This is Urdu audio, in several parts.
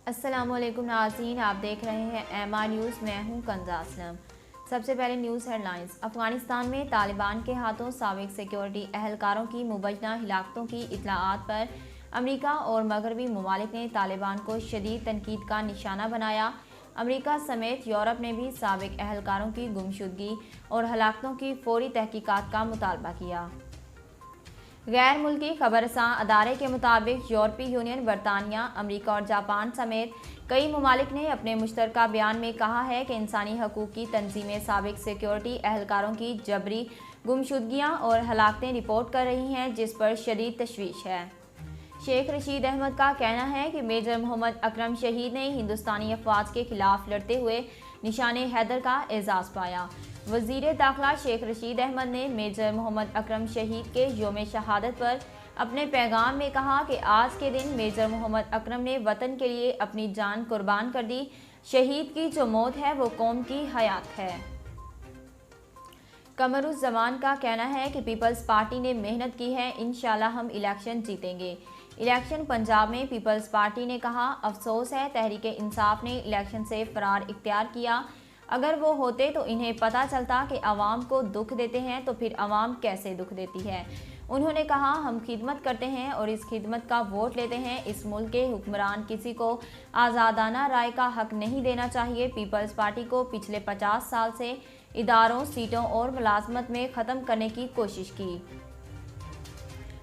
السلام علیکم ناظرین، آپ دیکھ رہے ہیں MR نیوز۔ میں ہوں کنزا اسلم۔ سب سے پہلے نیوز ہیڈ لائنز۔ افغانستان میں طالبان کے ہاتھوں سابق سیکیورٹی اہلکاروں کی مبینہ ہلاکتوں کی اطلاعات پر امریکہ اور مغربی ممالک نے طالبان کو شدید تنقید کا نشانہ بنایا۔ امریکہ سمیت یورپ نے بھی سابق اہلکاروں کی گمشدگی اور ہلاکتوں کی فوری تحقیقات کا مطالبہ کیا۔ غیر ملکی خبررساں ادارے کے مطابق یورپی یونین، برطانیہ، امریکہ اور جاپان سمیت کئی ممالک نے اپنے مشترکہ بیان میں کہا ہے کہ انسانی حقوق کی تنظیمیں سابق سیکیورٹی اہلکاروں کی جبری گمشدگیاں اور ہلاکتیں رپورٹ کر رہی ہیں، جس پر شدید تشویش ہے۔ شیخ رشید احمد کا کہنا ہے کہ میجر محمد اکرم شہید نے ہندوستانی افواج کے خلاف لڑتے ہوئے نشان حیدر کا اعزاز پایا۔ وزیر داخلہ شیخ رشید احمد نے میجر محمد اکرم شہید کے یوم شہادت پر اپنے پیغام میں کہا کہ آج کے دن میجر محمد اکرم نے وطن کے لیے اپنی جان قربان کر دی۔ شہید کی جو موت ہے وہ قوم کی حیات ہے۔ قمر الزمان کا کہنا ہے کہ پیپلز پارٹی نے محنت کی ہے، انشاءاللہ ہم الیکشن جیتیں گے۔ الیکشن پنجاب میں پیپلز پارٹی نے کہا، افسوس ہے تحریک انصاف نے الیکشن سے فرار اختیار کیا۔ اگر وہ ہوتے تو انہیں پتہ چلتا کہ عوام کو دکھ دیتے ہیں تو پھر عوام کیسے دکھ دیتی ہے۔ انہوں نے کہا، ہم خدمت کرتے ہیں اور اس خدمت کا ووٹ لیتے ہیں۔ اس ملک کے حکمران کسی کو آزادانہ رائے کا حق نہیں دینا چاہیے۔ پیپلز پارٹی کو پچھلے 50 سال سے اداروں، سیٹوں اور ملازمت میں ختم کرنے کی کوشش کی۔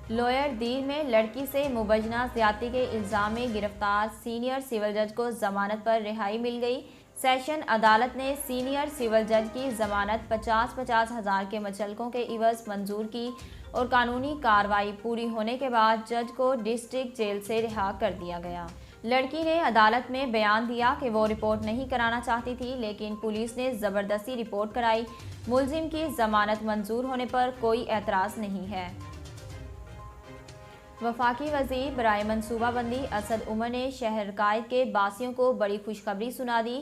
لوئر دیر میں لڑکی سے مبینہ زیادتی کے الزام میں گرفتار سینئر سول جج کو ضمانت پر رہائی مل گئی۔ سیشن عدالت نے سینئر سول جج کی ضمانت 50,000 ہزار کے مچلکوں کے عوض منظور کی اور قانونی کارروائی پوری ہونے کے بعد جج کو ڈسٹرکٹ جیل سے رہا کر دیا گیا۔ لڑکی نے عدالت میں بیان دیا کہ وہ رپورٹ نہیں کرانا چاہتی تھی، لیکن پولیس نے زبردستی رپورٹ کرائی۔ ملزم کی ضمانت منظور ہونے پر کوئی اعتراض نہیں ہے۔ وفاقی وزیر برائے منصوبہ بندی اسد عمر نے شہر قائد کے باسیوں کو بڑی خوشخبری سنا دی۔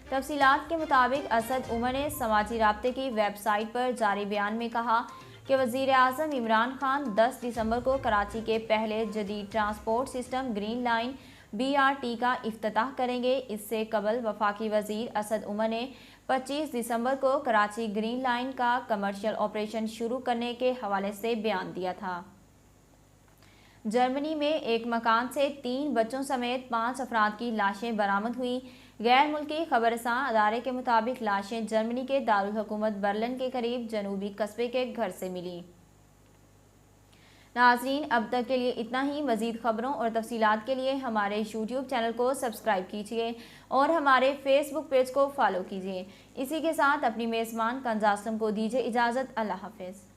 تفصیلات کے مطابق اسد عمر نے سماجی رابطے کی ویب سائٹ پر جاری بیان میں کہا کہ وزیر اعظم عمران خان 10 دسمبر کو کراچی کے پہلے جدید transport system green line BRT کا افتتاح کریں گے۔ اس سے قبل وفاقی وزیر اسد عمر نے 25 دسمبر کو کراچی گرین لائن کا کمرشل آپریشن شروع کرنے کے حوالے سے بیان دیا تھا۔ جرمنی میں ایک مکان سے 3 بچوں سمیت 5 افراد کی لاشیں برآمد ہوئیں۔ غیر ملکی خبررساں ادارے کے مطابق لاشیں جرمنی کے دارالحکومت برلن کے قریب جنوبی قصبے کے گھر سے ملیں۔ ناظرین، اب تک کے لیے اتنا ہی۔ مزید خبروں اور تفصیلات کے لیے ہمارے YouTube چینل کو سبسکرائب کیجیے اور ہمارے Facebook پیج کو فالو کیجیے۔ اسی کے ساتھ اپنی میزبان کنزا اسلم کو دیجیے اجازت۔ اللہ حافظ۔